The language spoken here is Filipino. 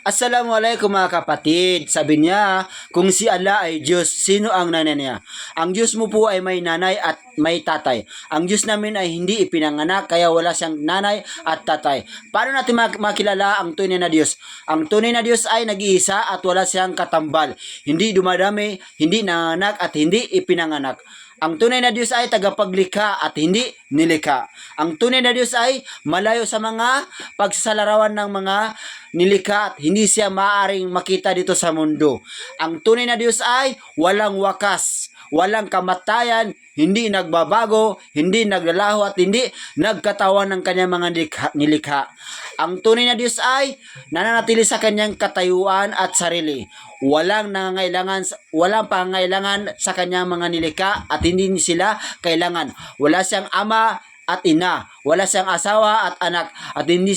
Assalamualaikum mga kapatid. Sabi niya, kung si Allah ay Diyos, sino ang nanay niya? Ang Diyos mo po ay may nanay at may tatay. Ang Diyos namin ay hindi ipinanganak, kaya wala siyang nanay at tatay. Paano natin makilala ang tunay na Diyos? Ang tunay na Diyos ay nag-iisa at wala siyang katambal. Hindi dumadami, hindi nanganak at hindi ipinanganak. Ang tunay na Diyos ay tagapaglikha at hindi nilikha. Ang tunay na Diyos ay malayo sa mga pagsasalarawan ng mga nilikha at hindi siya maaaring makita dito sa mundo. Ang tunay na Diyos ay walang wakas, walang kamatayan, hindi nagbabago, hindi naglalaho at hindi nagkatawan ng kanyang mga nilikha. Ang tunay na Diyos ay nananatili sa kanyang katayuan at sarili. Walang pangangailangan sa kanyang mga nilikha at hindi sila kailangan. Wala siyang ama at ina, wala siyang asawa at anak at hindi